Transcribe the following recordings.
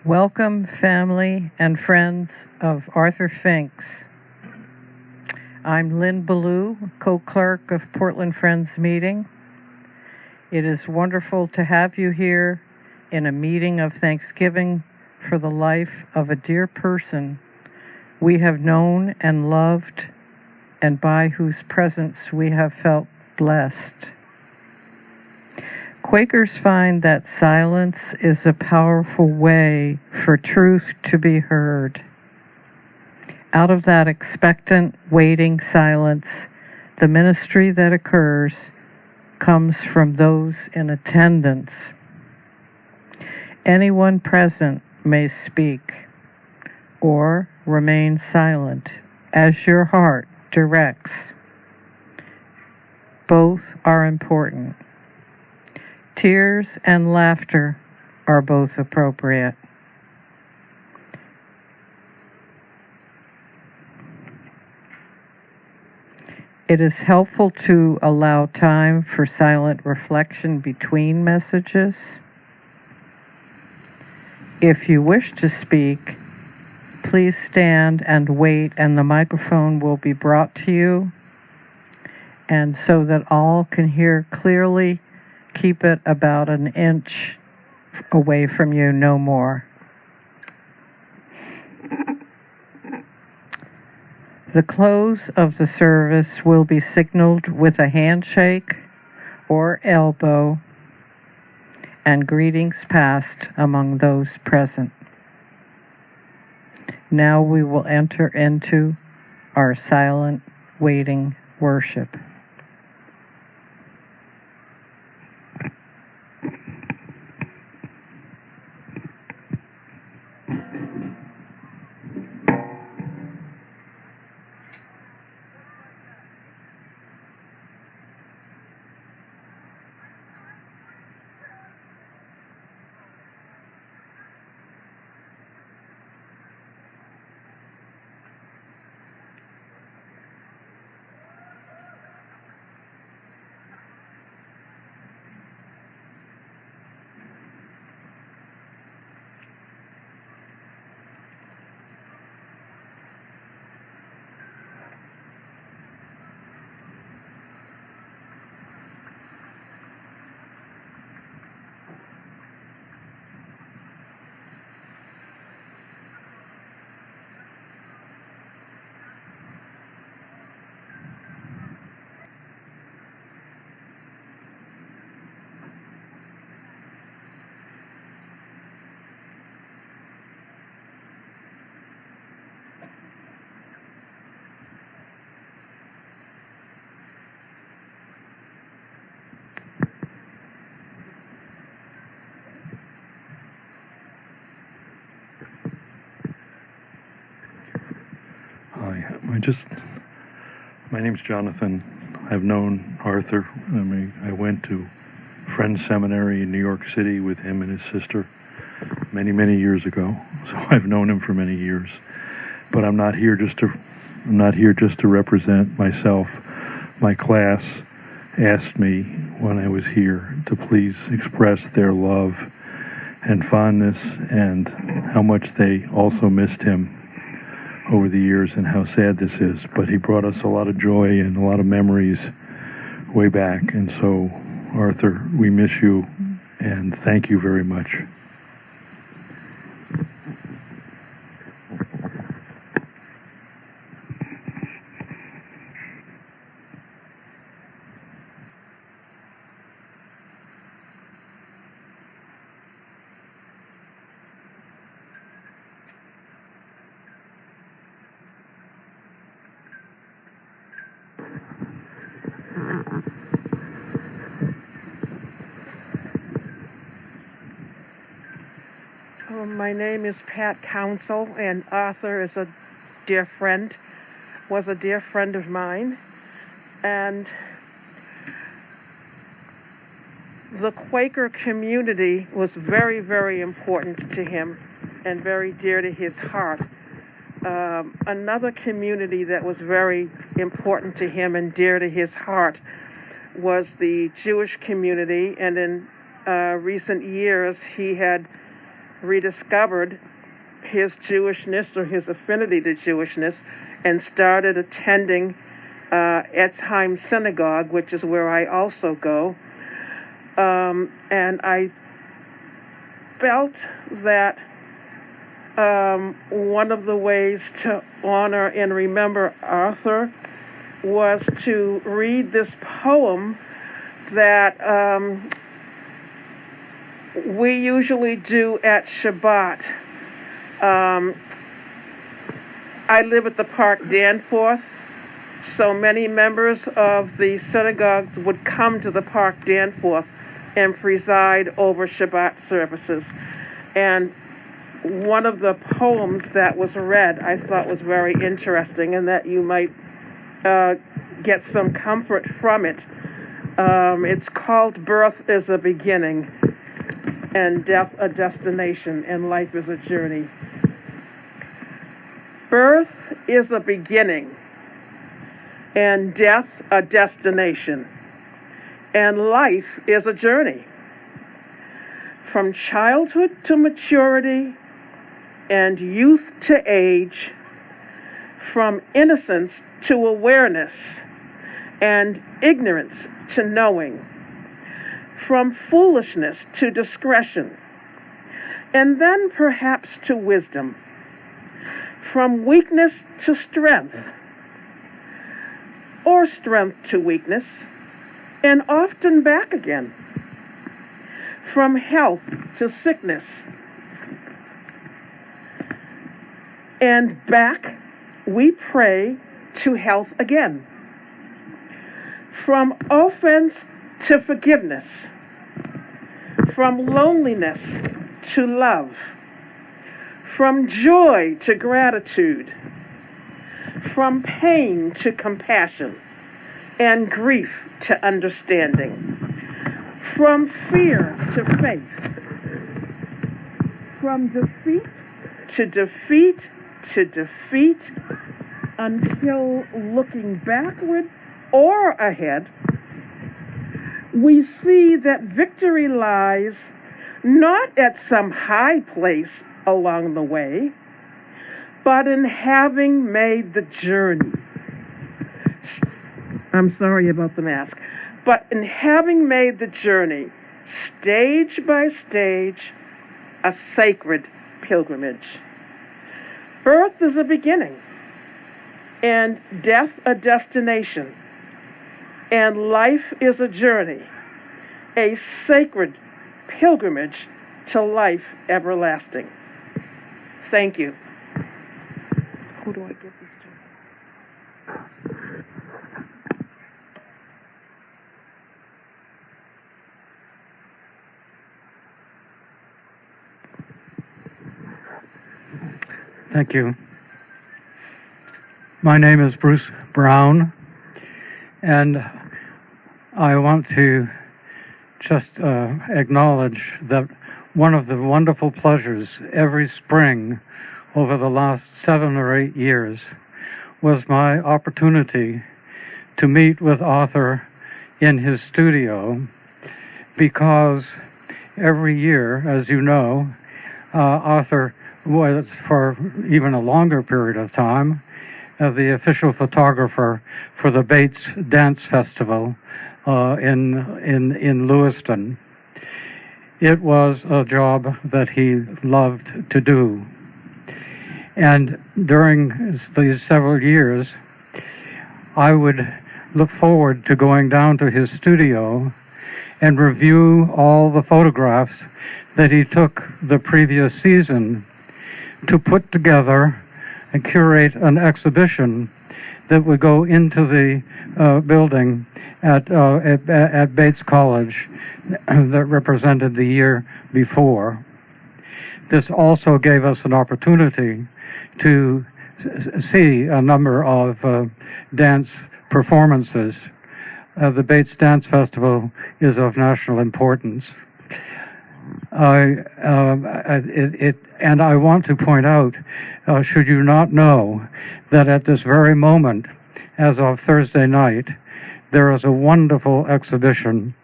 Welcome, family and friends of Arthur Fink's. I'm Lynn Ballou, co-clerk of Portland Friends Meeting. It is wonderful to have you here in a meeting of thanksgiving for the life of a dear person we have known and loved, and by whose presence we have felt blessed. Quakers find that silence is a powerful way for truth to be heard. Out of that expectant, waiting silence, the ministry that occurs comes from those in attendance. Anyone present may speak or remain silent as your heart directs. Both are important. Tears and laughter are both appropriate. It is helpful to allow time for silent reflection between messages. If you wish to speak, please stand and wait, and the microphone will be brought to you. And so that all can hear clearly, keep it about an inch away from you, no more. The close of the service will be signaled with a handshake or elbow and greetings passed among those present. Now we will enter into our silent waiting worship. My name's Jonathan. I've known Arthur. I went to Friends Seminary in New York City with him and his sister many, many years ago. So I've known him for many years. But I'm not here just to represent myself. My class asked me when I was here to please express their love and fondness and how much they also missed him over the years and how sad this is. But he brought us a lot of joy and a lot of memories way back. And so, Arthur, we miss you and thank you very much. My name is Pat Council, and Arthur is a dear friend, was a dear friend of mine. And the Quaker community was very, very important to him and very dear to his heart. Another community that was very important to him and dear to his heart was the Jewish community, and in recent years he had rediscovered his Jewishness or his affinity to Jewishness and started attending Etzheim Synagogue, which is where I also go. And I felt that one of the ways to honor and remember Arthur was to read this poem that we usually do at Shabbat. I live at the Park Danforth, so many members of the synagogues would come to the Park Danforth and preside over Shabbat services. And one of the poems that was read I thought was very interesting, and that you might get some comfort from it. It's called Birth is a Beginning, and Death a Destination, and Life is a Journey. Birth is a beginning, and death a destination, and life is a journey. From childhood to maturity, and youth to age, from innocence to awareness, and ignorance to knowing, from foolishness to discretion, and then perhaps to wisdom, from weakness to strength, or strength to weakness, and often back again, from health to sickness, and back we pray to health again, from offense to forgiveness, from loneliness to love, from joy to gratitude, from pain to compassion, and grief to understanding, from fear to faith, from defeat to defeat to defeat, until looking backward or ahead, we see that victory lies not at some high place along the way, but in having made the journey. I'm sorry about the mask. But in having made the journey, stage by stage, a sacred pilgrimage. Birth is a beginning, and death a destination, and life is a journey, a sacred pilgrimage to life everlasting. Thank you. Who do I give this to? Thank you. My name is Bruce Brown, and I want to just acknowledge that one of the wonderful pleasures every spring over the last 7 or 8 years was my opportunity to meet with Arthur in his studio, because every year, as you know, Arthur was, for even a longer period of time, the official photographer for the Bates Dance Festival in Lewiston. It was a job that he loved to do. And during these several years, I would look forward to going down to his studio and review all the photographs that he took the previous season to put together and curate an exhibition that would go into the building at Bates College that represented the year before. This also gave us an opportunity to see a number of dance performances. The Bates Dance Festival is of national importance. And I want to point out, should you not know, that at this very moment, as of Thursday night, there is a wonderful exhibition,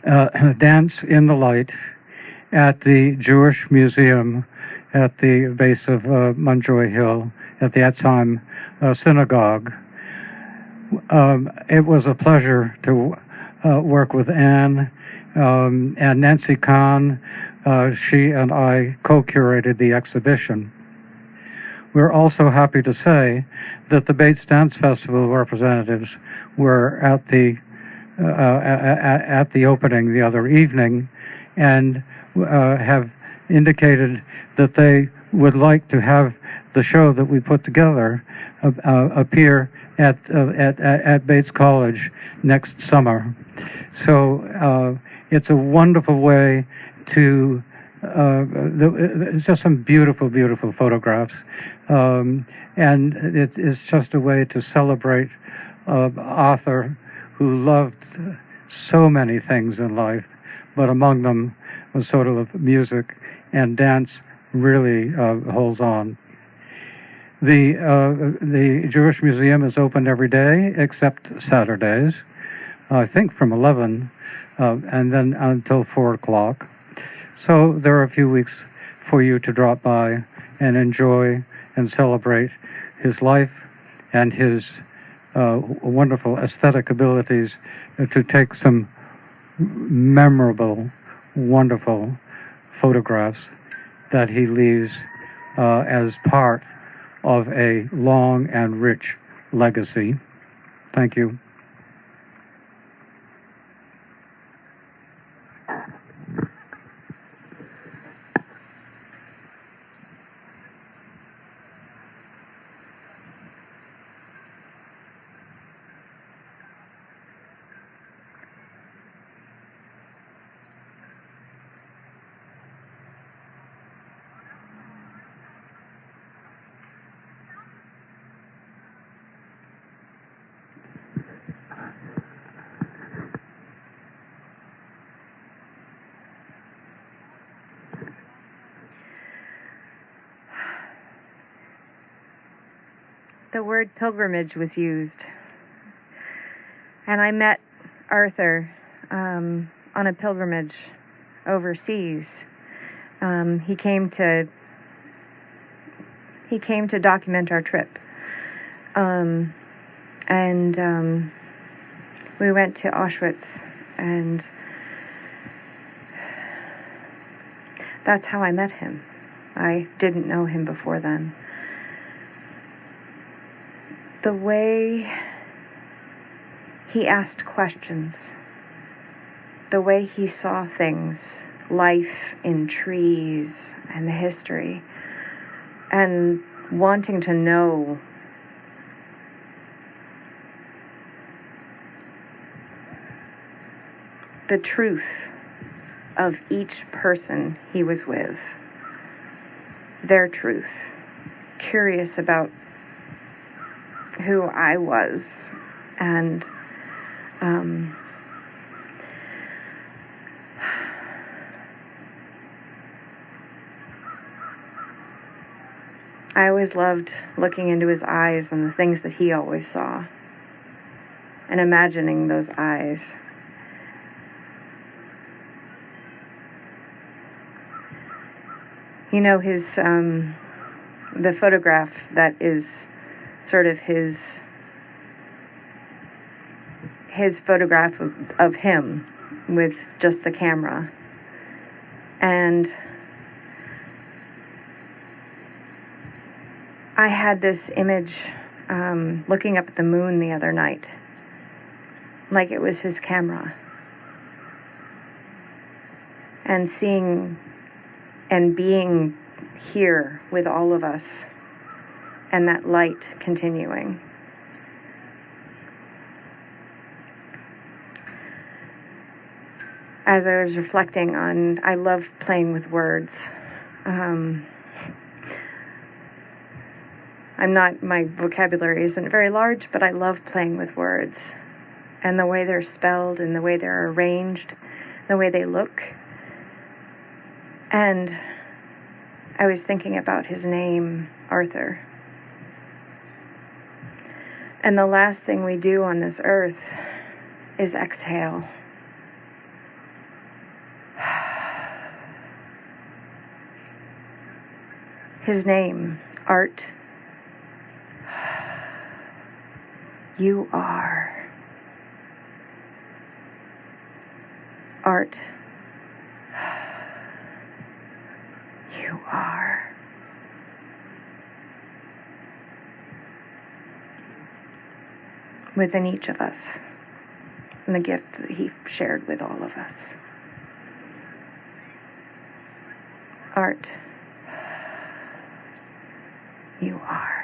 Dance in the Light, at the Jewish Museum at the base of Munjoy Hill at the Atzheim Synagogue. It was a pleasure to work with Anne and Nancy Kahn. She and I co-curated the exhibition. We're also happy to say that the Bates Dance Festival representatives were at the opening the other evening, and have indicated that they would like to have the show that we put together appear at Bates College next summer. So it's a wonderful way to. It's just some beautiful, beautiful photographs, and it's just a way to celebrate an author who loved so many things in life, but among them was sort of music, and dance really holds on. The Jewish Museum is open every day except Saturdays, I think from 11 and then until 4 o'clock. So there are a few weeks for you to drop by and enjoy and celebrate his life and his wonderful aesthetic abilities to take some memorable, wonderful photographs that he leaves as part of a long and rich legacy. Thank you. The word pilgrimage was used. And I met Arthur on a pilgrimage overseas. He came to document our trip. And we went to Auschwitz, and that's how I met him. I didn't know him before then. The way he asked questions, the way he saw things, life in trees and the history, and wanting to know the truth of each person he was with, their truth, curious about who I was, and I always loved looking into his eyes and the things that he always saw, and imagining those eyes. You know, his the photograph that is sort of his photograph of him with just the camera. And I had this image looking up at the moon the other night, like it was his camera, and seeing and being here with all of us, and that light continuing. As I was reflecting on, I love playing with words. My vocabulary isn't very large, but I love playing with words, and the way they're spelled, and the way they're arranged, the way they look. And I was thinking about his name, Arthur. And the last thing we do on this earth is exhale. His name, Art. You are. Art. You are. Within each of us, and the gift that he shared with all of us. Art. You are.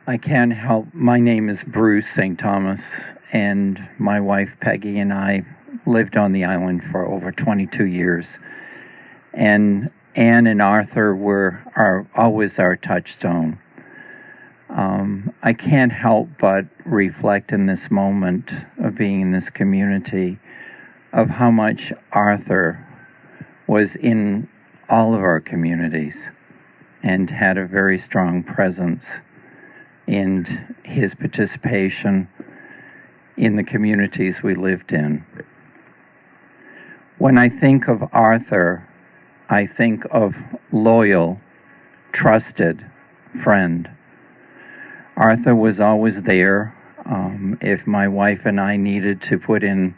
I can't help. My name is Bruce St. Thomas, and my wife Peggy and I lived on the island for over 22 years. And Anne and Arthur are always our touchstone. I can't help but reflect in this moment of being in this community of how much Arthur was in all of our communities and had a very strong presence in his participation in the communities we lived in. When I think of Arthur, I think of loyal, trusted friend. Arthur was always there. If my wife and I needed to put in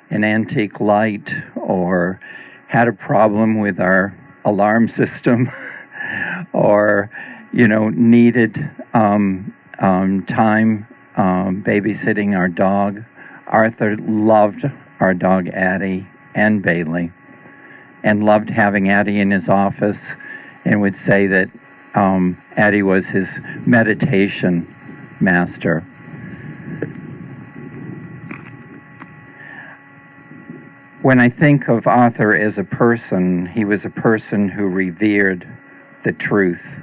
an antique light or had a problem with our alarm system or, needed time babysitting our dog, Arthur loved our dog Addie and Bailey and loved having Addie in his office and would say that Addie was his meditation master. When I think of Arthur as a person, he was a person who revered the truth,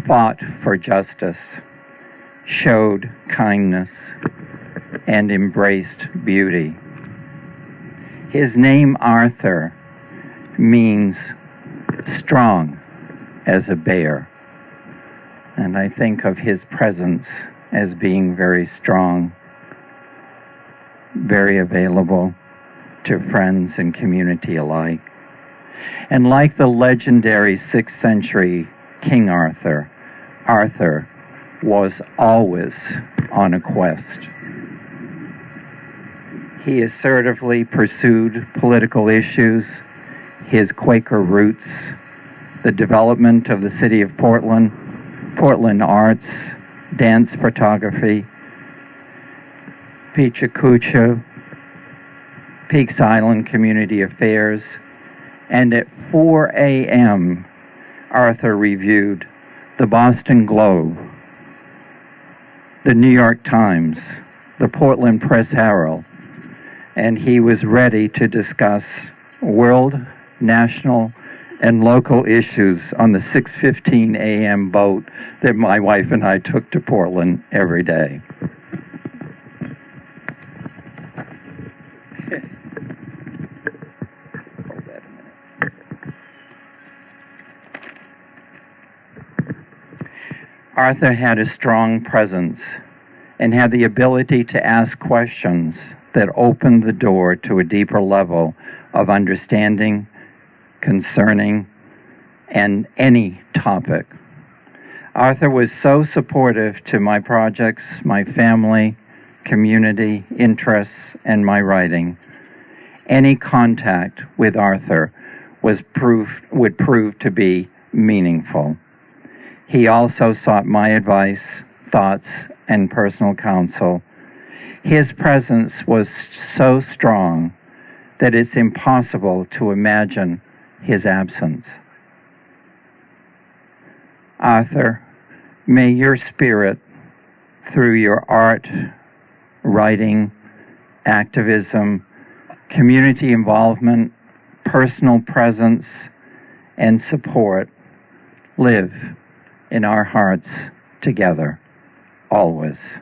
fought for justice, showed kindness, and embraced beauty. His name, Arthur, means strong as a bear. And I think of his presence as being very strong, very available to friends and community alike. And like the legendary 6th century King Arthur, Arthur was always on a quest. He assertively pursued political issues, his Quaker roots, the development of the city of Portland, Portland arts, dance photography, Pichacucha, Peaks Island community affairs, and at 4 a.m., Arthur reviewed the Boston Globe, the New York Times, the Portland Press Herald, and he was ready to discuss world, national, and local issues on the 6:15 a.m. boat that my wife and I took to Portland every day. Arthur had a strong presence and had the ability to ask questions that opened the door to a deeper level of understanding concerning and any topic. Arthur was so supportive to my projects, my family, community, interests, and my writing. Any contact with Arthur would prove to be meaningful. He also sought my advice, thoughts, and personal counsel. His presence was so strong that it's impossible to imagine his absence. Arthur, may your spirit, through your art, writing, activism, community involvement, personal presence, and support, live in our hearts together, always.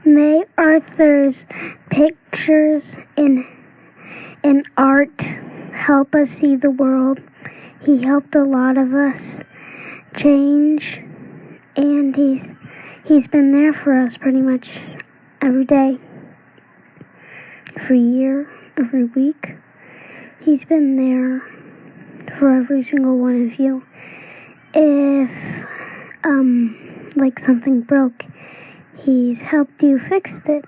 May Arthur's pictures and art help us see the world. He helped a lot of us change, and he's been there for us pretty much every day, every year, every week. He's been there for every single one of you. If like something broke, he's helped you fix it.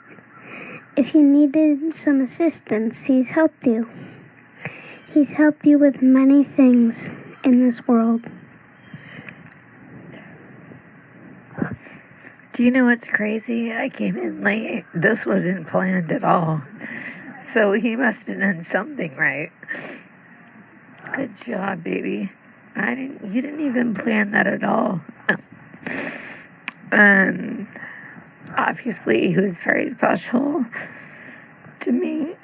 If you needed some assistance, he's helped you. He's helped you with many things in this world. Do you know what's crazy? I came in late. This wasn't planned at all. So he must have done something right. Good job, baby. You didn't even plan that at all. Obviously, he was very special to me.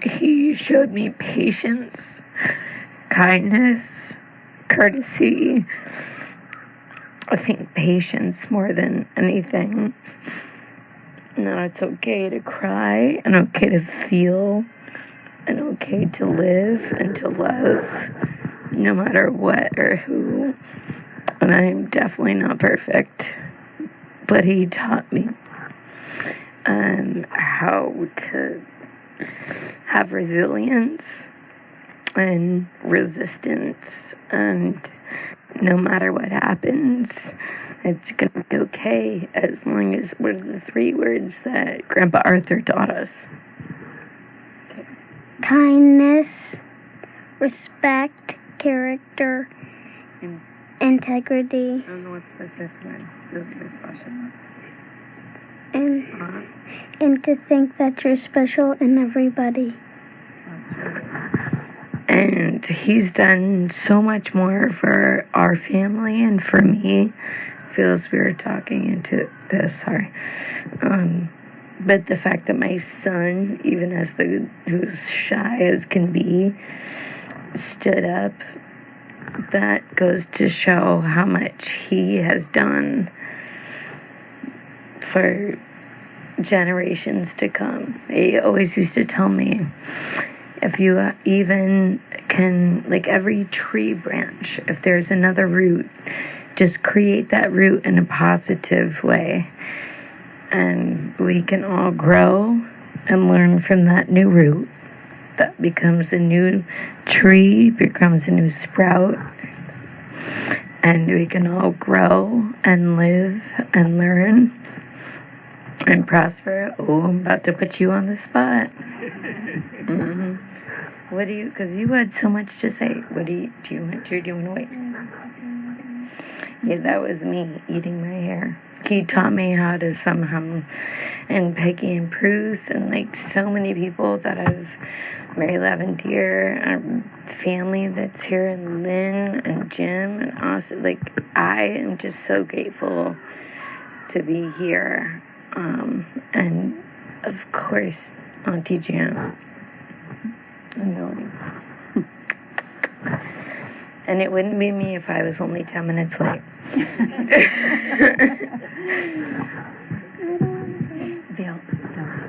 He showed me patience, kindness, courtesy. I think patience more than anything. Now it's okay to cry, and okay to feel, and okay to live and to love, no matter what or who. And I'm definitely not perfect, but he taught me how to have resilience and resistance, and no matter what happens, it's gonna be okay, as long as what are the 3 words that Grandpa Arthur taught us? Kindness, respect, character, integrity. I don't know what's the 5th one. Those are the specials. And to think that you're special in everybody. And he's done so much more for our family and for me. Feels we were talking into this, sorry. But the fact that my son, even as who's shy as can be, stood up, that goes to show how much he has done for generations to come. He always used to tell me, if you even can, like every tree branch, if there's another root, just create that root in a positive way. And we can all grow and learn from that new root. That becomes a new tree, becomes a new sprout. And we can all grow and live and learn and prosper. Oh, I'm about to put you on the spot. Mm-hmm. What do you, because you had so much to say. What do you want to wait? Yeah, that was me eating my hair. He taught me how to somehow, and Peggy and Bruce, and like so many people that I've, Mary Lavendier, family that's here, and Lynn and Jim and Austin. Like, I am just so grateful to be here. And of course, Auntie Jan. And it wouldn't be me if I was only 10 minutes late.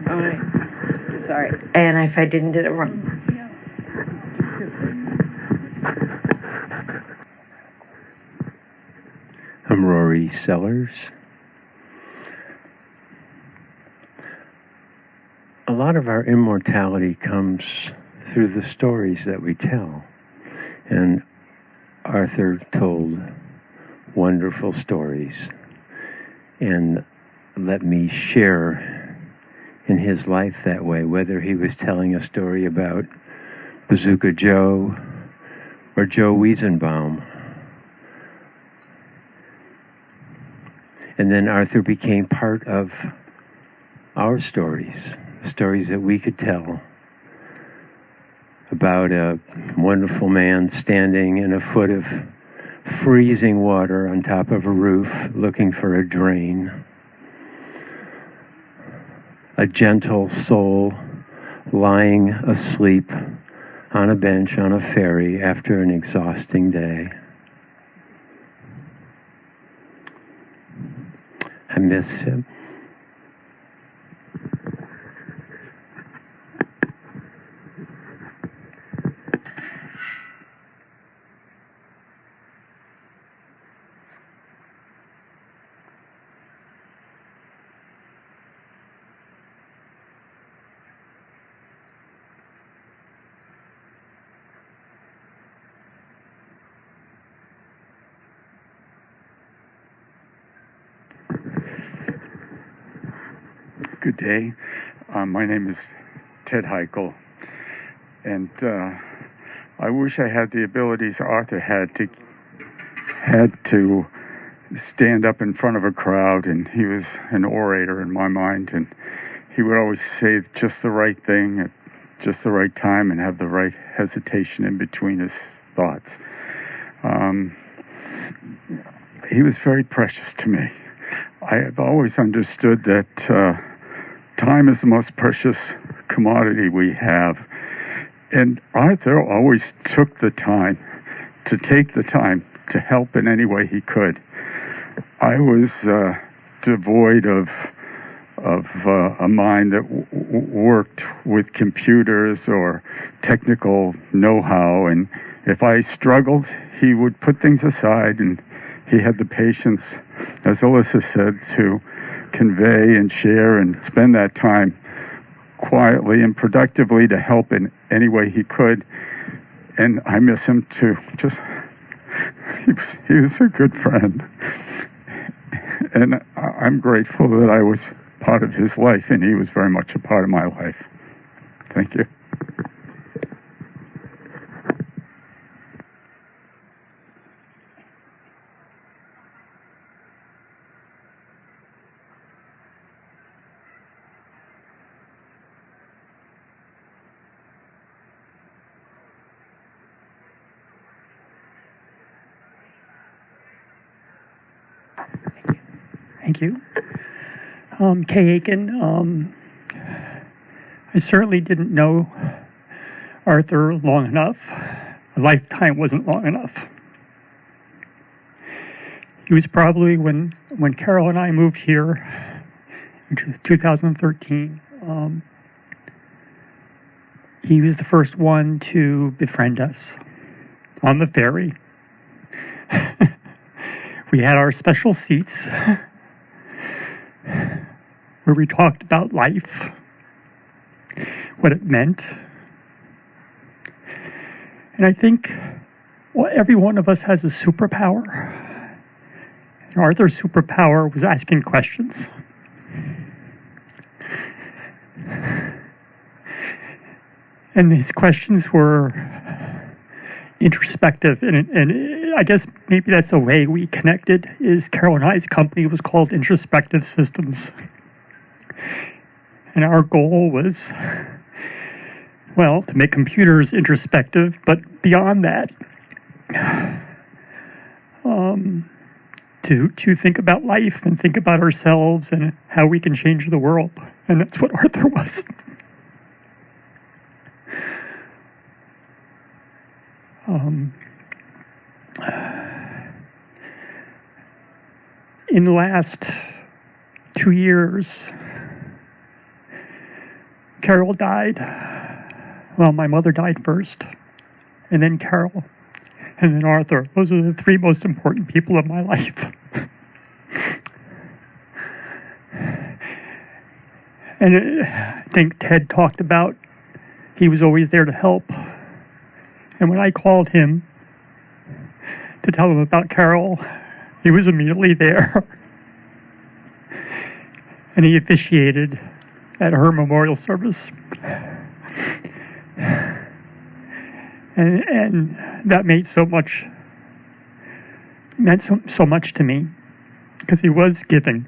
All right. Sorry. And if I didn't do it wrong. I'm Rory Sellers. A lot of our immortality comes through the stories that we tell. And Arthur told wonderful stories. And let me share in his life that way, whether he was telling a story about Bazooka Joe or Joe Wiesenbaum. And then Arthur became part of our stories that we could tell about a wonderful man standing in a foot of freezing water on top of a roof looking for a drain. A gentle soul lying asleep on a bench on a ferry after an exhausting day. miss him. Good day. My name is Ted Heichel, and I wish I had the abilities Arthur had to stand up in front of a crowd, and he was an orator in my mind, and he would always say just the right thing at just the right time and have the right hesitation in between his thoughts. He was very precious to me. I have always understood that time is the most precious commodity we have. And Arthur always took the time to help in any way he could. I was devoid of a mind that worked with computers or technical know-how. And if I struggled, he would put things aside, and he had the patience, as Alyssa said, to convey and share and spend that time quietly and productively to help in any way he could. And I miss him too. He was a good friend. And I'm grateful that I was part of his life, and he was very much a part of my life. Thank you. Thank you. Kay Aiken, I certainly didn't know Arthur long enough. A lifetime wasn't long enough. He was probably, when Carol and I moved here in 2013, he was the first one to befriend us on the ferry. We had our special seats where we talked about life, what it meant. And I think every one of us has a superpower. And Arthur's superpower was asking questions. And his questions were introspective, and I guess maybe that's the way we connected, is Carol and I's company was called Introspective Systems. And our goal was, well, to make computers introspective, but beyond that, to think about life and think about ourselves and how we can change the world. And that's what Arthur was. In the last 2 years, Carol died. Well, my mother died first, and then Carol, and then Arthur. Those are the three most important people of my life. And I think Ted talked about he was always there to help. And when I called him to tell him about Carol, he was immediately there. And he officiated at her memorial service. And that meant so much to me, because he was giving.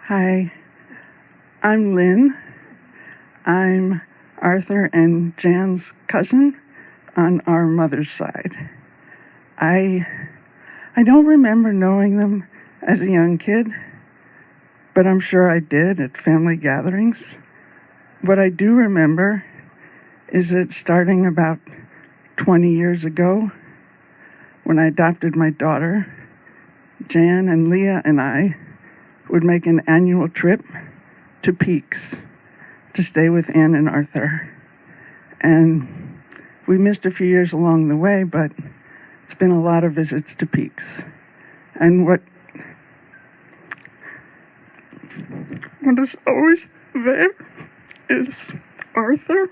Hi, I'm Lynn. I'm Arthur and Jan's cousin on our mother's side. I don't remember knowing them as a young kid, but I'm sure I did at family gatherings. What I do remember is that starting about 20 years ago, when I adopted my daughter, Jan and Leah and I would make an annual trip to Peaks to stay with Ann and Arthur. And we missed a few years along the way, but it's been a lot of visits to Peaks. And what is always there is Arthur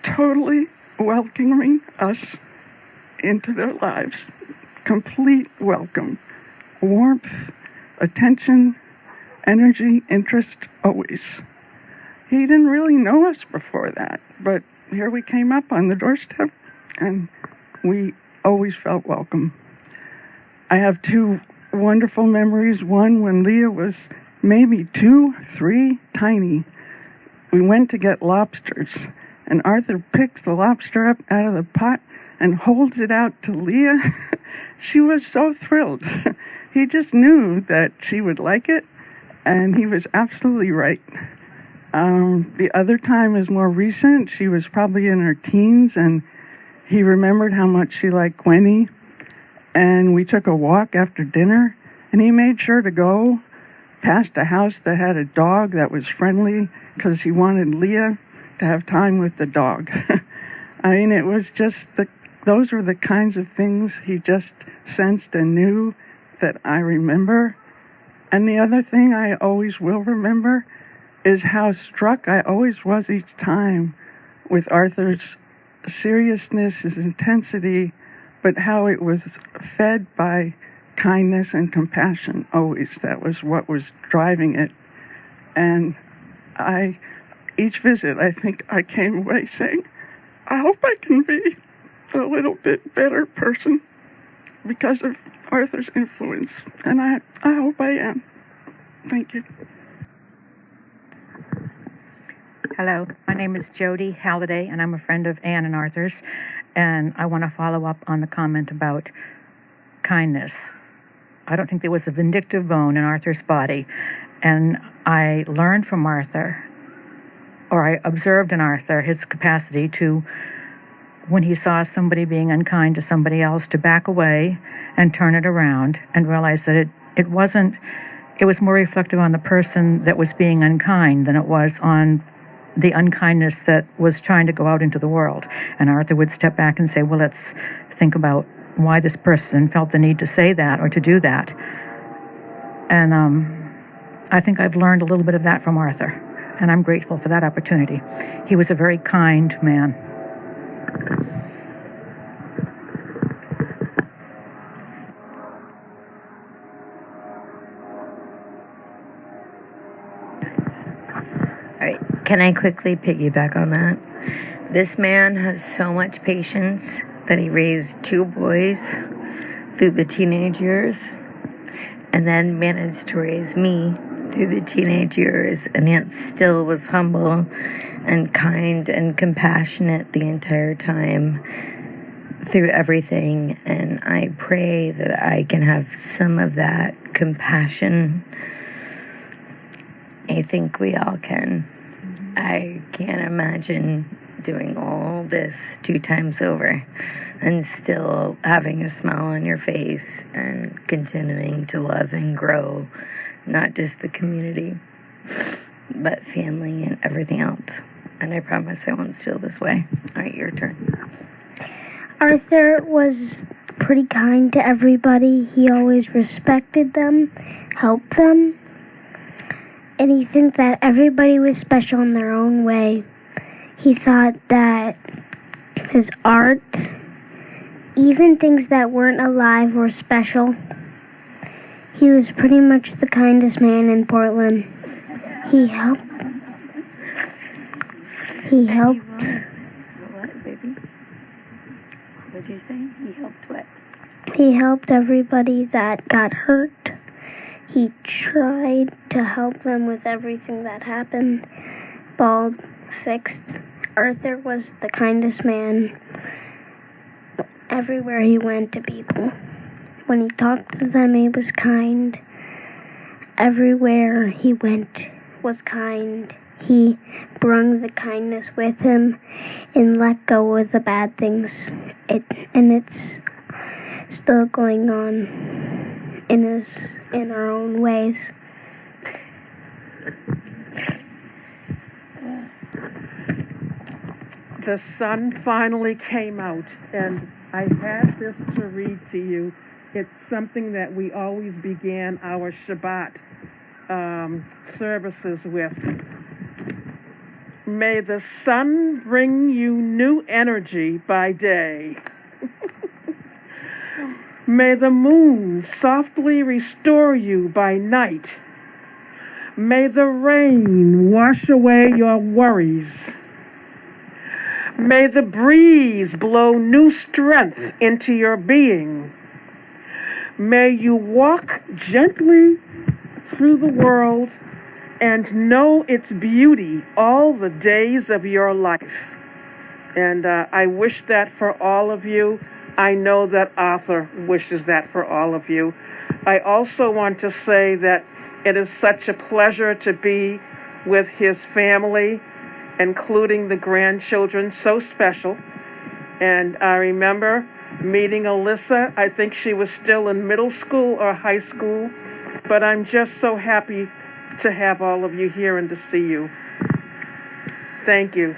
totally welcoming us into their lives. Complete welcome. Warmth, attention, energy, interest, always. He didn't really know us before that, but here we came up on the doorstep, and we always felt welcome. I have two wonderful memories. One when Leah was maybe 2, 3, tiny. We went to get lobsters, and Arthur picks the lobster up out of the pot and holds it out to Leah. She was so thrilled. He just knew that she would like it, and he was absolutely right. The other time is more recent. She was probably in her teens, and he remembered how much she liked Gwenny. And we took a walk after dinner, and he made sure to go past a house that had a dog that was friendly because he wanted Leah to have time with the dog. I mean, it was just those were the kinds of things he just sensed and knew that I remember. And the other thing I always will remember is how struck I always was each time with Arthur's seriousness, his intensity, but how it was fed by kindness and compassion always. That was what was driving it. And each visit, I think I came away saying, I hope I can be a little bit better person because of Arthur's influence. And I hope I am. Thank you. Hello, my name is Jody Halliday, and I'm a friend of Ann and Arthur's. And I want to follow up on the comment about kindness. I don't think there was a vindictive bone in Arthur's body. And I learned from Arthur, or I observed in Arthur, his capacity to, when he saw somebody being unkind to somebody else, to back away and turn it around and realize that it was more reflective on the person that was being unkind than it was on the unkindness that was trying to go out into the world. And Arthur would step back and say, well, let's think about why this person felt the need to say that or to do that. And I think I've learned a little bit of that from Arthur, and I'm grateful for that opportunity. He was a very kind man. All right, can I quickly piggyback on that? This man has so much patience that he raised 2 boys through the teenage years and then managed to raise me through the teenage years, and yet still was humble and kind and compassionate the entire time through everything. And I pray that I can have some of that compassion. I think we all can. I can't imagine doing all this 2 times over and still having a smile on your face and continuing to love and grow not just the community but family and everything else. And I promise I won't steal this way. All right, your turn. Arthur was pretty kind to everybody. He always respected them, helped them, and he thought that everybody was special in their own way. He thought that his art, even things that weren't alive, were special. He was pretty much the kindest man in Portland. He helped. What, baby? What did you say? He helped what? He helped everybody that got hurt He tried to help them with everything that happened. Bob fixed. Arthur was the kindest man everywhere he went to people. When he talked to them, he was kind. Everywhere he went was kind. He brought the kindness with him and let go of the bad things. It's still going on in our own ways. The sun finally came out, and I had this to read to you. It's something that we always began our Shabbat services with. May the sun bring you new energy by day. May the moon softly restore you by night. May the rain wash away your worries. May the breeze blow new strength into your being. May you walk gently through the world and know its beauty all the days of your life. And I wish that for all of you. I know that Arthur wishes that for all of you. I also want to say that it is such a pleasure to be with his family, including the grandchildren, so special. And I remember meeting Alyssa. I think she was still in middle school or high school, but I'm just so happy to have all of you here and to see you. Thank you.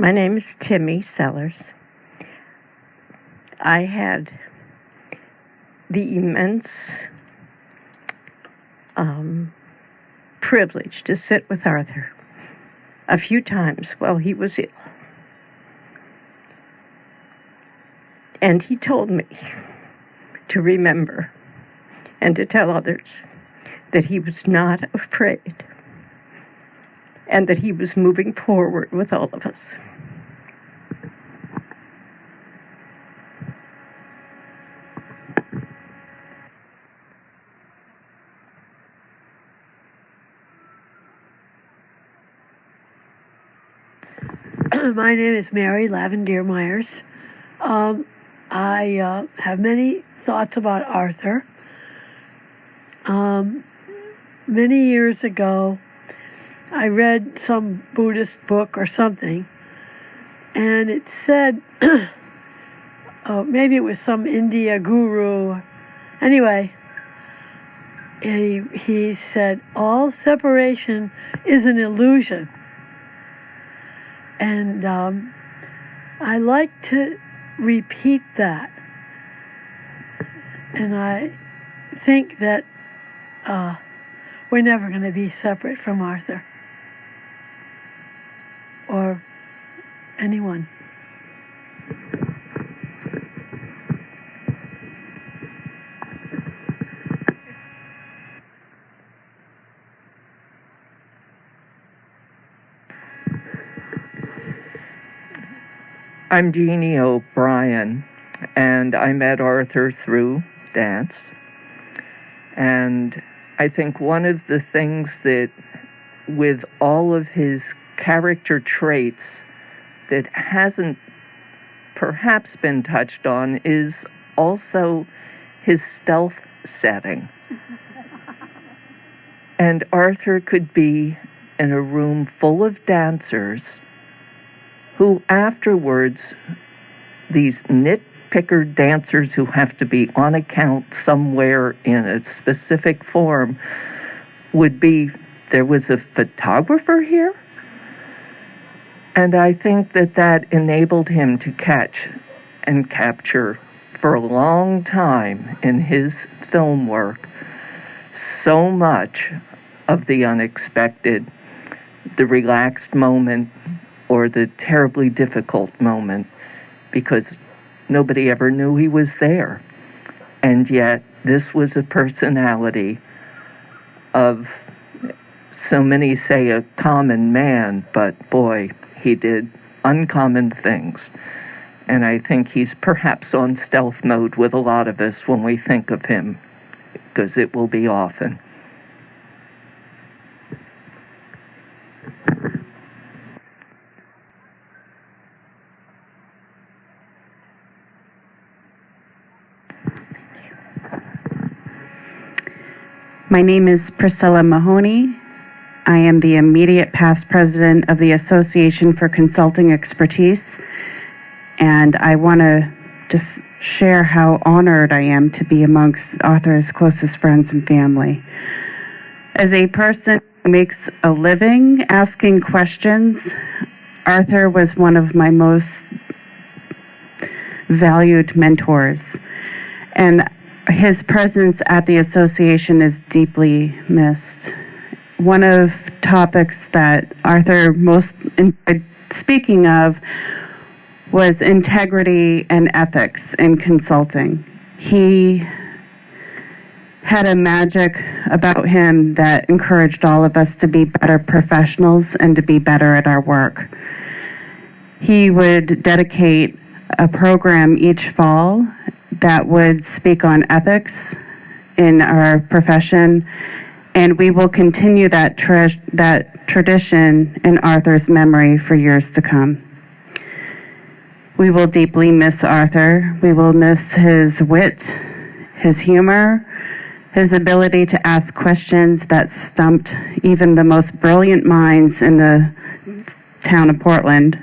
My name is Timmy Sellers. I had the immense privilege to sit with Arthur a few times while he was ill. And he told me to remember and to tell others that he was not afraid and that he was moving forward with all of us. My name is Mary Lavendier Myers. I have many thoughts about Arthur. Many years ago, I read some Buddhist book or something, and it said, maybe it was some India guru. Anyway, he said, all separation is an illusion. And I like to repeat that. And I think that we're never going to be separate from Arthur or anyone. I'm Jeannie O'Brien, and I met Arthur through dance. And I think one of the things that, with all of his character traits, that hasn't perhaps been touched on is also his stealth setting. And Arthur could be in a room full of dancers who afterwards, these nitpicker dancers who have to be on account somewhere in a specific form, would be, there was a photographer here? And I think that that enabled him to catch and capture for a long time in his film work so much of the unexpected, the relaxed moment, or the terribly difficult moment, because nobody ever knew he was there. And yet, this was a personality of so many say a common man, but boy, he did uncommon things. And I think he's perhaps on stealth mode with a lot of us when we think of him, because it will be often. My name is Priscilla Mahoney. I am the immediate past president of the Association for Consulting Expertise, and I want to just share how honored I am to be amongst Arthur's closest friends and family. As a person who makes a living asking questions, Arthur was one of my most valued mentors, and his presence at the association is deeply missed. One of topics that Arthur most enjoyed speaking of was integrity and ethics in consulting. He had a magic about him that encouraged all of us to be better professionals and to be better at our work. He would dedicate a program each fall that would speak on ethics in our profession, and we will continue that tradition in Arthur's memory for years to come. We will deeply miss Arthur. We will miss his wit, his humor, his ability to ask questions that stumped even the most brilliant minds in the town of Portland.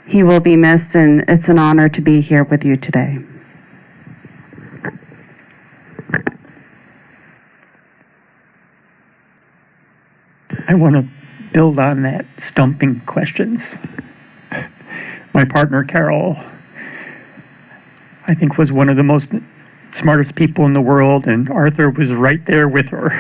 He will be missed, and it's an honor to be here with you today. I want to build on that stumping questions. My partner, Carol, I think was one of the most smartest people in the world, and Arthur was right there with her.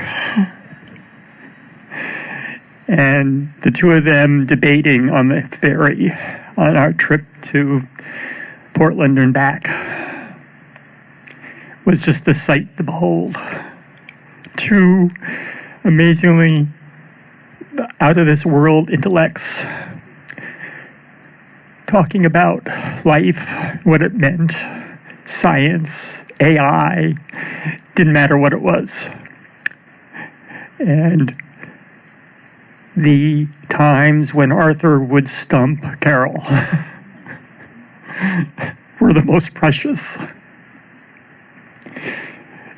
And the two of them debating on the ferry on our trip to Portland and back was just a sight to behold. Two amazingly out-of-this-world intellects talking about life, what it meant, science, AI, didn't matter what it was. And the times when Arthur would stump Carol were the most precious.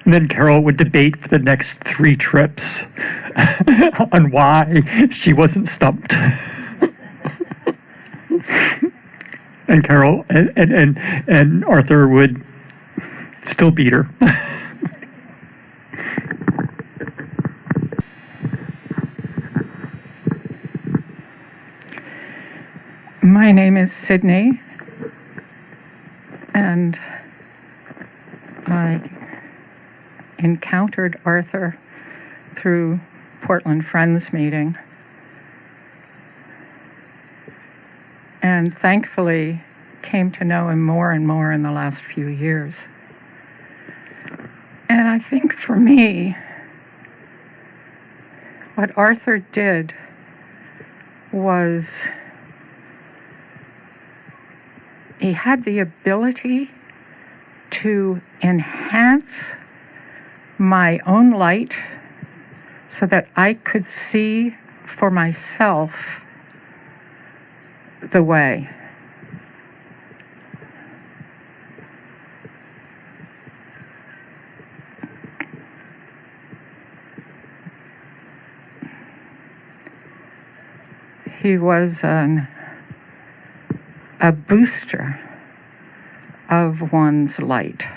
And then Carol would debate for the next 3 trips on why she wasn't stumped. And Carol and Arthur would still beat her. My name is Sydney, and I encountered Arthur through Portland Friends meeting, and thankfully came to know him more and more in the last few years. And I think for me, what Arthur did was he had the ability to enhance my own light so that I could see for myself the way. He was a booster of one's light.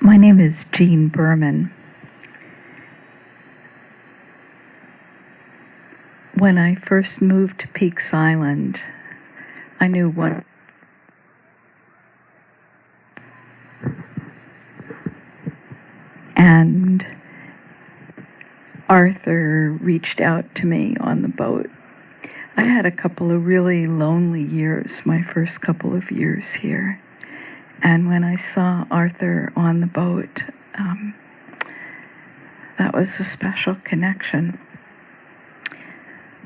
My name is Jean Berman. When I first moved to Peaks Island, I knew one. And Arthur reached out to me on the boat. I had a couple of really lonely years, my first couple of years here. And when I saw Arthur on the boat, that was a special connection.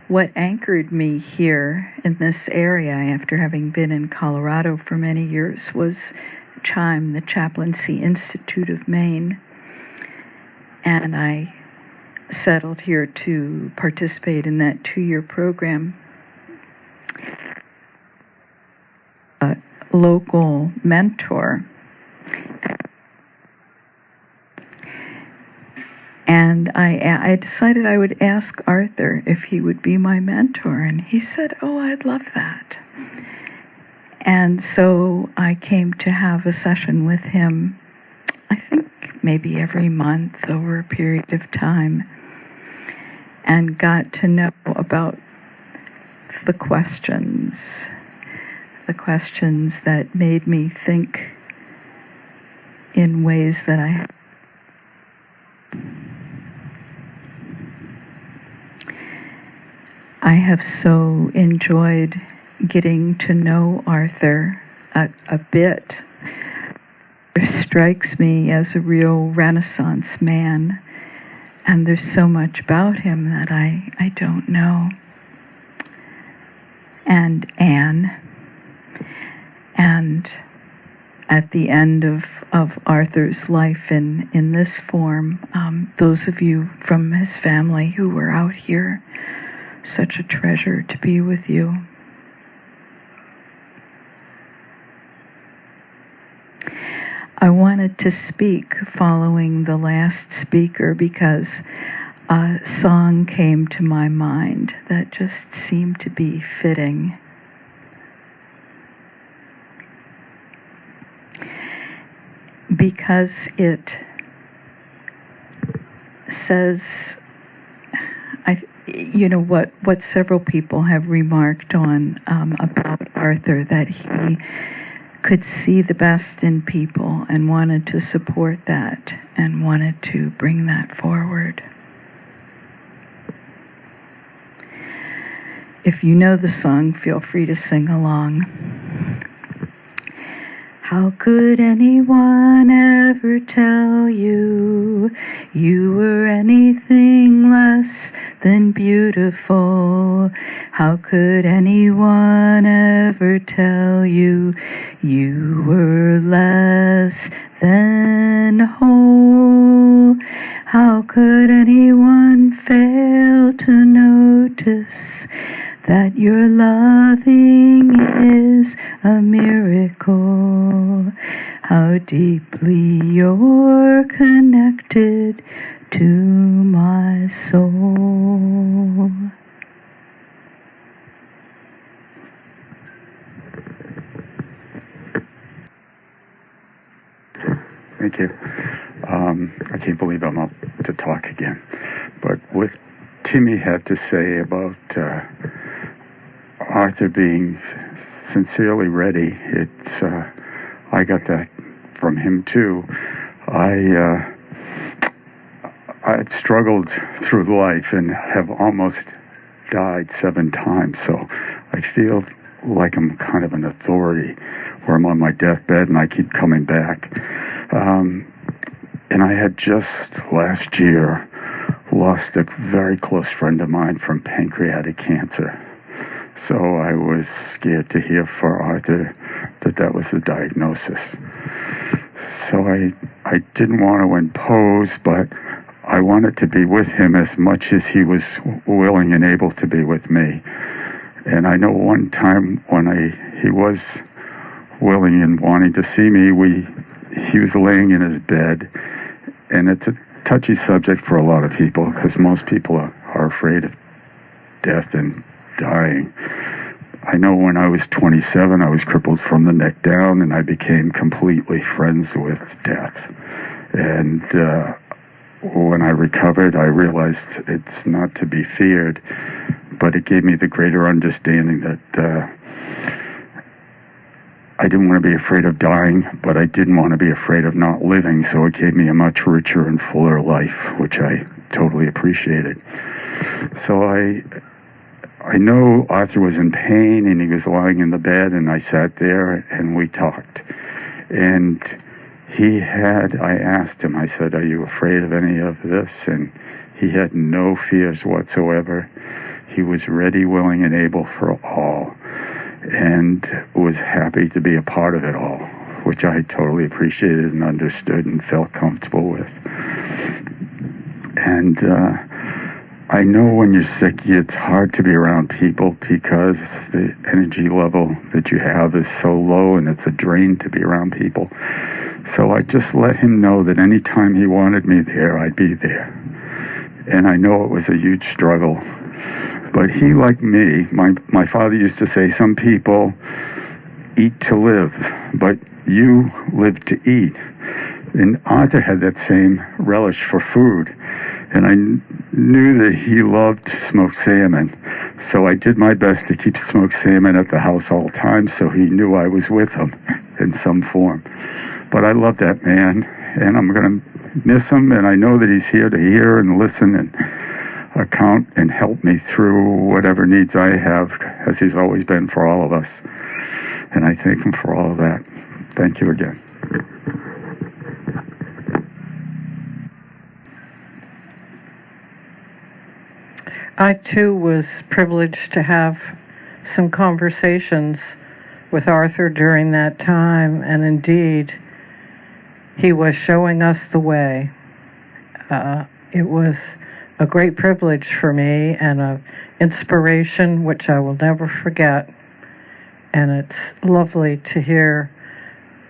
What anchored me here in this area after having been in Colorado for many years was CHIME, the Chaplaincy Institute of Maine. And I settled here to participate in that 2-year program. A local mentor. And I decided I would ask Arthur if he would be my mentor. And he said, "Oh, I'd love that." And so I came to have a session with him, I think maybe every month over a period of time, and got to know about the questions that made me think in ways that I have so enjoyed getting to know Arthur a bit. He strikes me as a real Renaissance man, and there's so much about him that I don't know. And Anne. And at the end of Arthur's life in this form, those of you from his family who were out here, such a treasure to be with you. I wanted to speak following the last speaker because a song came to my mind that just seemed to be fitting. Because it says, what several people have remarked on about Arthur, that he could see the best in people and wanted to support that and wanted to bring that forward. If you know the song, feel free to sing along. How could anyone ever tell you you were anything less than beautiful? How could anyone ever tell you you were less than whole? How could anyone fail to notice that your loving is a miracle? How deeply you're connected to my soul. Thank you. I can't believe I'm up to talk again. But what Timmy had to say about Arthur being sincerely ready, it's I got that from him too. I've struggled through life and have almost died 7 times, so I feel like I'm kind of an authority where I'm on my deathbed and I keep coming back. And I had just last year lost a very close friend of mine from pancreatic cancer. So I was scared to hear for Arthur that was the diagnosis. So I didn't want to impose, but I wanted to be with him as much as he was willing and able to be with me. And I know one time when he was willing and wanting to see me, he was laying in his bed, and it's a touchy subject for a lot of people because most people are afraid of death and dying. I know when I was 27, I was crippled from the neck down, and I became completely friends with death. And when I recovered, I realized it's not to be feared, but it gave me the greater understanding that I didn't want to be afraid of dying, but I didn't want to be afraid of not living, so it gave me a much richer and fuller life, which I totally appreciated. So I know Arthur was in pain and he was lying in the bed, and I sat there and we talked. And I asked him, I said, "Are you afraid of any of this?" And he had no fears whatsoever. He was ready, willing, and able for all, and was happy to be a part of it all, which I totally appreciated and understood and felt comfortable with. And I know when you're sick, it's hard to be around people because the energy level that you have is so low, and it's a drain to be around people. So I just let him know that anytime he wanted me there, I'd be there. And I know it was a huge struggle. But he, like me, my father used to say, some people eat to live, but you live to eat. And Arthur had that same relish for food. And I knew that he loved smoked salmon. So I did my best to keep smoked salmon at the house all the time, so he knew I was with him in some form. But I love that man, and I'm going to miss him, and I know that he's here to hear and listen and account and help me through whatever needs I have, as he's always been for all of us. And I thank him for all of that. Thank you again. I too was privileged to have some conversations with Arthur during that time, and indeed, he was showing us the way. It was a great privilege for me and an inspiration which I will never forget. And it's lovely to hear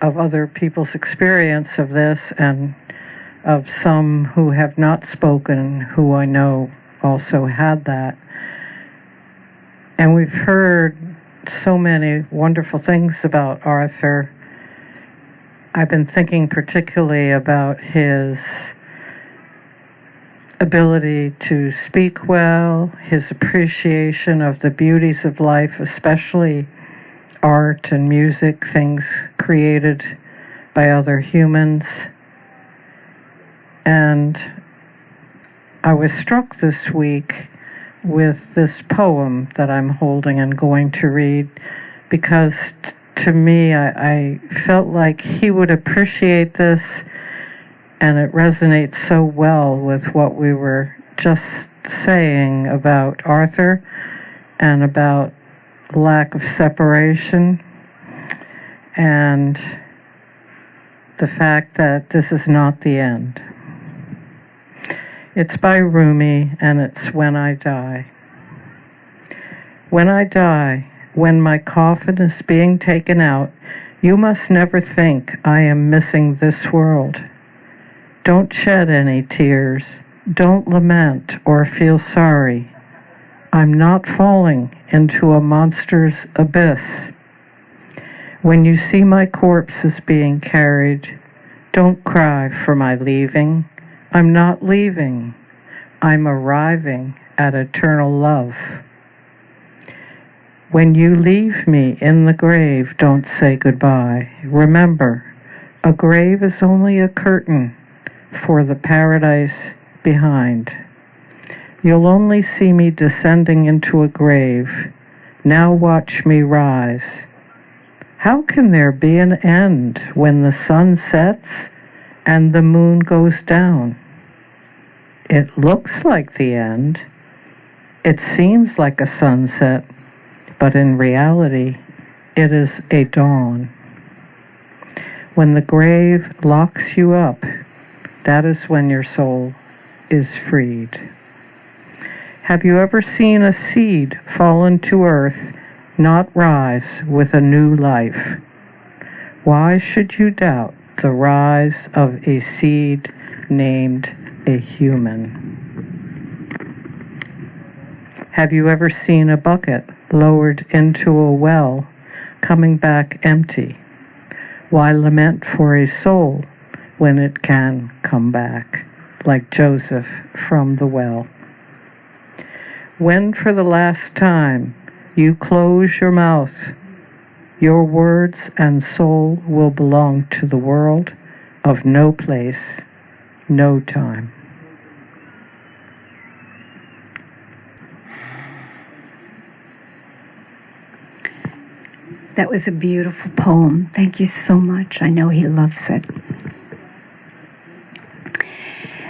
of other people's experience of this, and of some who have not spoken, who I know also had that. And we've heard so many wonderful things about Arthur. I've been thinking particularly about his ability to speak well, his appreciation of the beauties of life, especially art and music, things created by other humans. And I was struck this week with this poem that I'm holding and going to read, because to me, I felt like he would appreciate this, and it resonates so well with what we were just saying about Arthur and about lack of separation and the fact that this is not the end. It's by Rumi, and it's When I Die. When I die, when my coffin is being taken out, you must never think I am missing this world. Don't shed any tears. Don't lament or feel sorry. I'm not falling into a monster's abyss. When you see my corpse is being carried, don't cry for my leaving. I'm not leaving. I'm arriving at eternal love. When you leave me in the grave, don't say goodbye. Remember, a grave is only a curtain for the paradise behind. You'll only see me descending into a grave. Now watch me rise. How can there be an end when the sun sets and the moon goes down? It looks like the end. It seems like a sunset, but in reality, it is a dawn. When the grave locks you up, that is when your soul is freed. Have you ever seen a seed fall into earth, not rise with a new life? Why should you doubt the rise of a seed named a human? Have you ever seen a bucket lowered into a well, coming back empty? Why lament for a soul when it can come back, like Joseph from the well? When for the last time you close your mouth, your words and soul will belong to the world of no place, no time. That was a beautiful poem. Thank you so much. I know he loves it.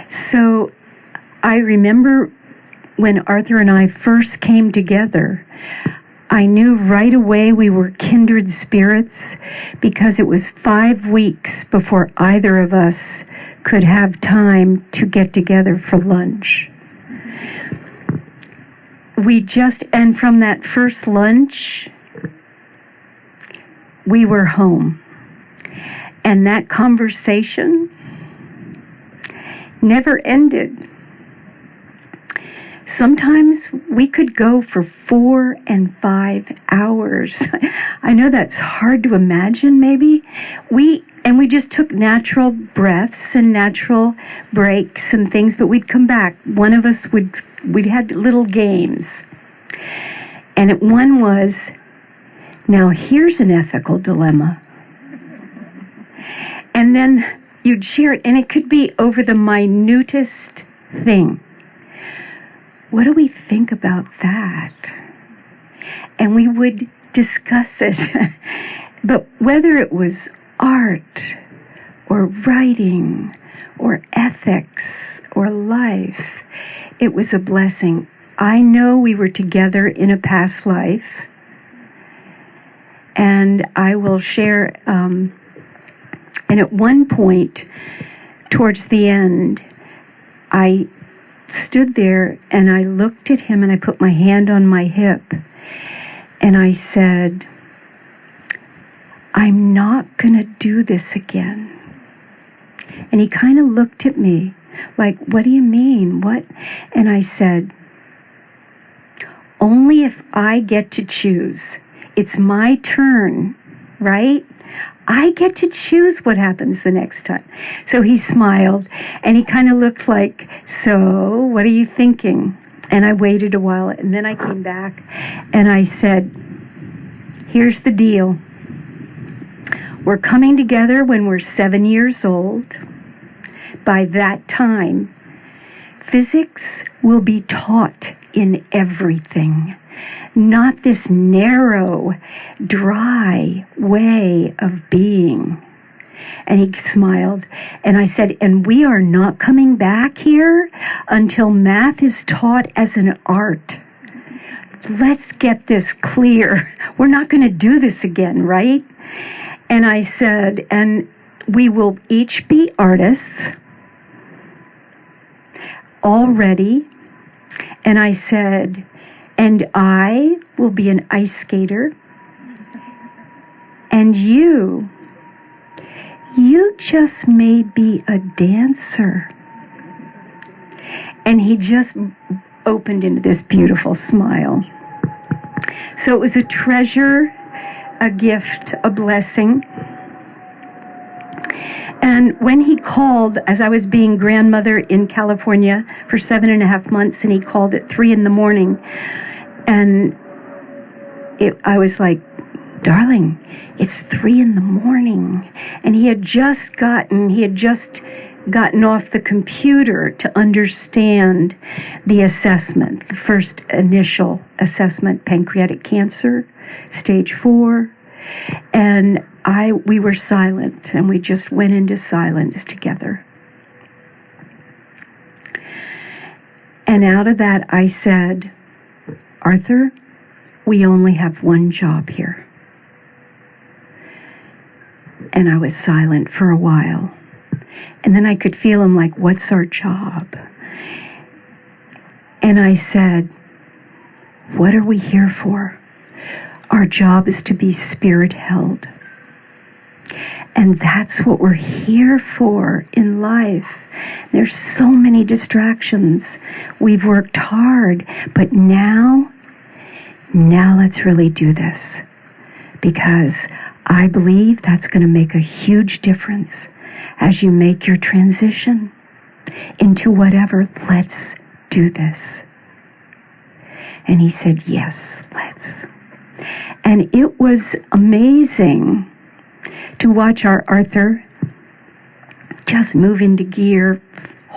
So I remember when Arthur and I first came together, I knew right away we were kindred spirits because it was 5 weeks before either of us could have time to get together for lunch. And from that first lunch, we were home. And that conversation never ended. Sometimes we could go for 4 and 5 hours. I know that's hard to imagine, maybe. We just took natural breaths and natural breaks and things, but we'd come back. One of us we had little games. And one was, now here's an ethical dilemma. And then you'd share it, and it could be over the minutest thing. What do we think about that? And we would discuss it. But whether it was art or writing or ethics or life, it was a blessing. I know we were together in a past life. And I will share, and at one point, towards the end, I stood there and I looked at him and I put my hand on my hip and I said, I'm not going to do this again. And he kind of looked at me like, what do you mean? What? And I said, only if I get to choose. It's my turn, right? I get to choose what happens the next time. So he smiled and he kind of looked like, so what are you thinking? And I waited a while and then I came back and I said, here's the deal. We're coming together when we're 7 years old. By that time, physics will be taught in everything. Not this narrow, dry way of being. And he smiled. And I said, and we are not coming back here until math is taught as an art. Let's get this clear. We're not going to do this again, right? And I said, and we will each be artists already. And I said, and I will be an ice skater. And you just may be a dancer. And he just opened into this beautiful smile. So it was a treasure, a gift, a blessing. And when he called, as I was being grandmother in California for 7.5 months, and he called at 3 a.m, and I was like, darling, it's 3 a.m. And he had just gotten off the computer to understand the assessment, the first initial assessment, pancreatic cancer, stage 4. And we were silent, and we just went into silence together. And out of that, I said, Arthur, we only have one job here. And I was silent for a while. And then I could feel him like, what's our job? And I said, what are we here for? Our job is to be spirit-held. And that's what we're here for in life. There's so many distractions. We've worked hard, but now let's really do this. Because I believe that's going to make a huge difference as you make your transition into whatever. Let's do this. And he said, yes, let's. And it was amazing to watch our Arthur just move into gear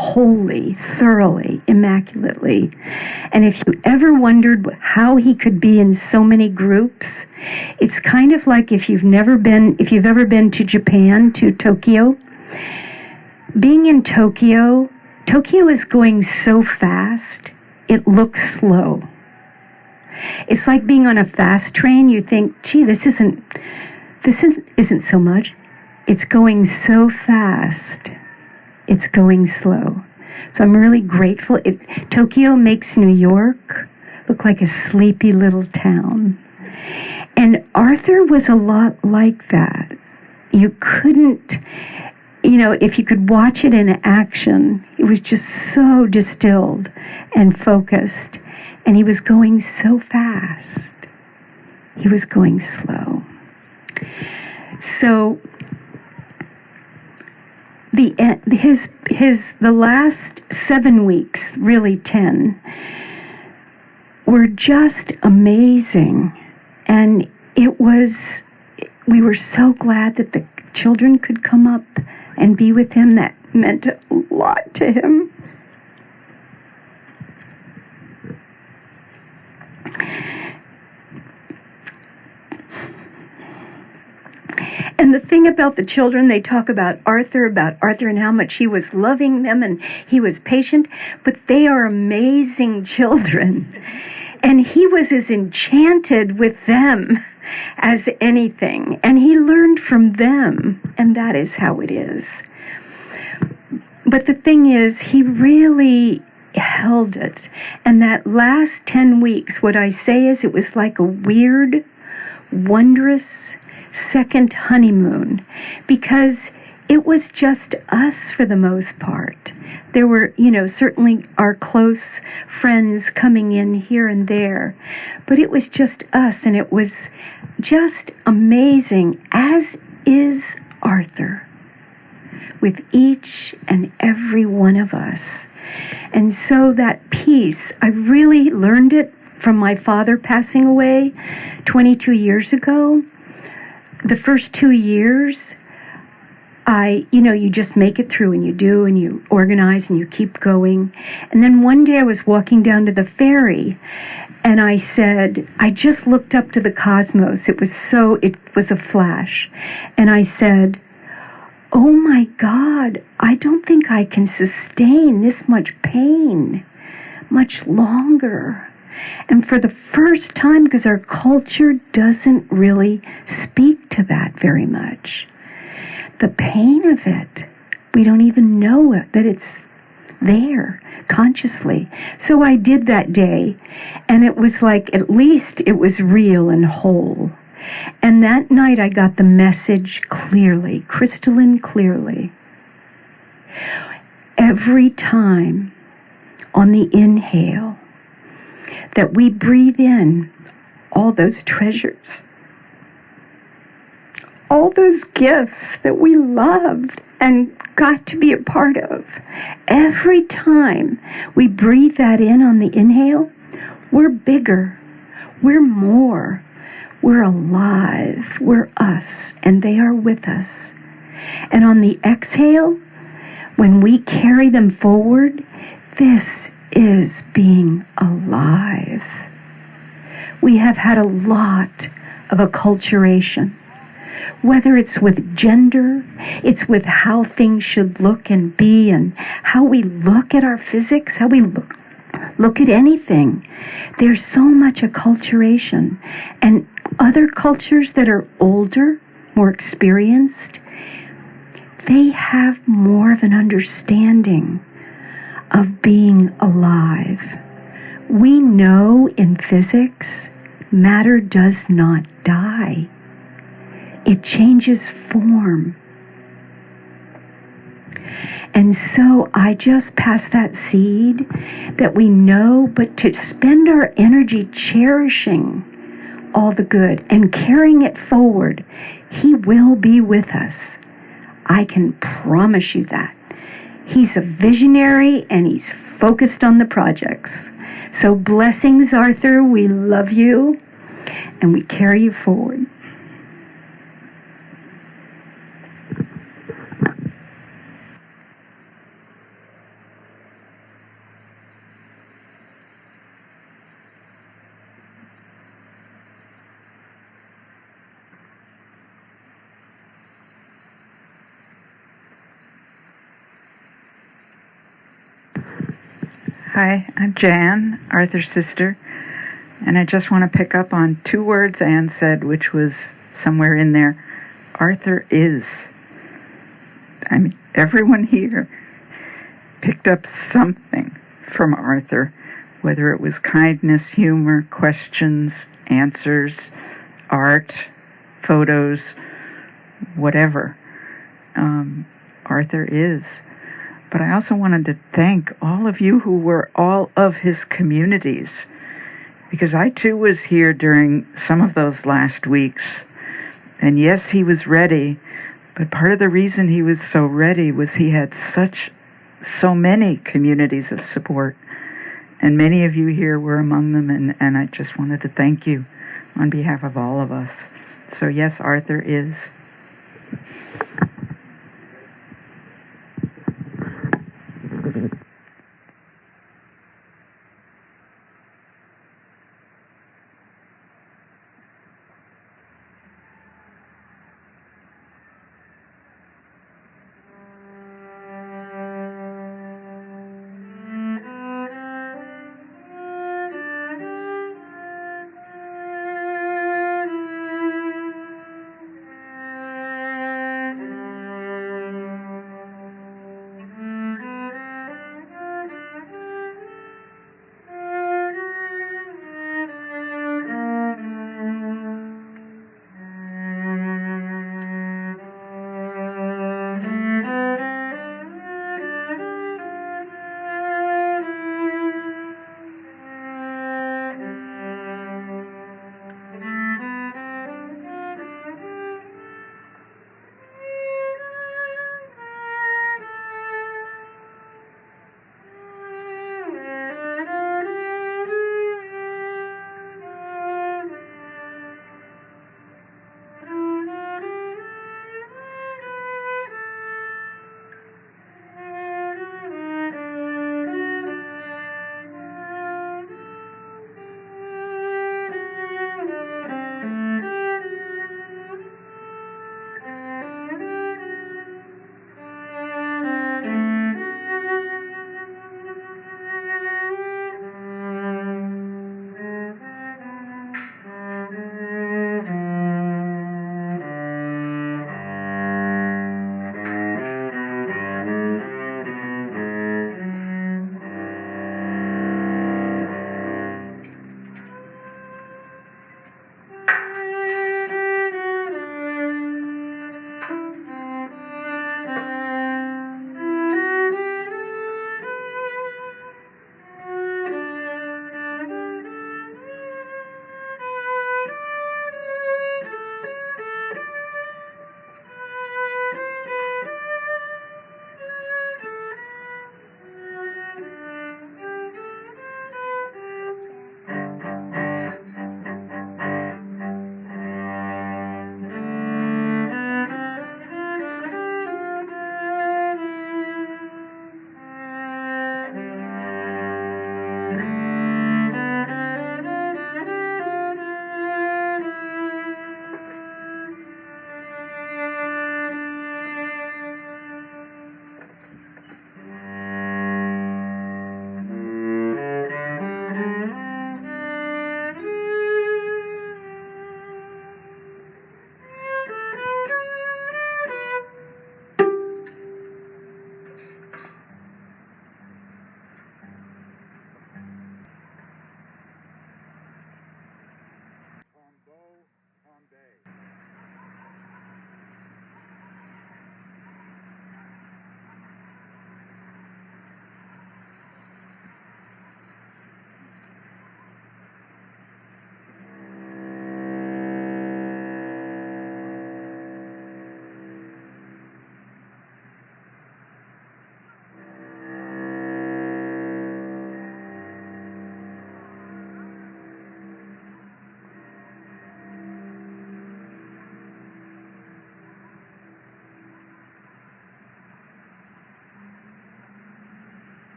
wholly, thoroughly, immaculately. And if you ever wondered how he could be in so many groups, it's kind of like if you've ever been to Japan, to Tokyo. Being in Tokyo is going so fast, it looks slow. It's like being on a fast train. You think, gee, this isn't so much. It's going so fast. It's going slow. So I'm really grateful. Tokyo makes New York look like a sleepy little town. And Arthur was a lot like that. You couldn't, if you could watch it in action, it was just so distilled and focused. And he was going so fast. He was going slow. So the last 7 weeks, really 10, were just amazing. And we were so glad that the children could come up and be with him. That meant a lot to him. And the thing about the children, they talk about Arthur and how much he was loving them and he was patient, but they are amazing children. And he was as enchanted with them as anything. And he learned from them, and that is how it is. But the thing is, he really held it. And that last 10 weeks, what I say is it was like a weird, wondrous second honeymoon, because it was just us for the most part. There were, certainly our close friends coming in here and there, but it was just us, and it was just amazing, as is Arthur, with each and every one of us. And so that peace, I really learned it from my father passing away 22 years ago. The first 2 years, you just make it through, and you do, and you organize, and you keep going. And then one day I was walking down to the ferry, and I said, I just looked up to the cosmos. It was a flash. And I said, oh my God, I don't think I can sustain this much pain much longer. And for the first time, because our culture doesn't really speak to that very much, the pain of it, we don't even know that it's there consciously. So I did that day, and it was like, at least it was real and whole. And that night I got the message clearly, crystalline clearly. Every time on the inhale that we breathe in all those treasures, all those gifts that we loved and got to be a part of, every time we breathe that in on the inhale, we're bigger, we're more, we're alive, we're us, and they are with us. And on the exhale, when we carry them forward, this is being alive. We have had a lot of acculturation, whether it's with gender, it's with how things should look and be, and how we look at our physics, how we look at anything. There's so much acculturation. And other cultures that are older, more experienced, they have more of an understanding of being alive. We know in physics, matter does not die. It changes form. And so I just pass that seed that we know, but to spend our energy cherishing all the good and carrying it forward, He will be with us. I can promise you that. He's a visionary, and he's focused on the projects. So blessings, Arthur. We love you, and we carry you forward. Hi, I'm Jan, Arthur's sister, and I just want to pick up on 2 words Anne said, which was somewhere in there. Arthur is. I mean, everyone here picked up something from Arthur, whether it was kindness, humor, questions, answers, art, photos, whatever. Arthur is. But I also wanted to thank all of you who were all of his communities, because I too was here during some of those last weeks. And yes, he was ready, but part of the reason he was so ready was he had so many communities of support. And many of you here were among them, and I just wanted to thank you on behalf of all of us. So yes, Arthur is.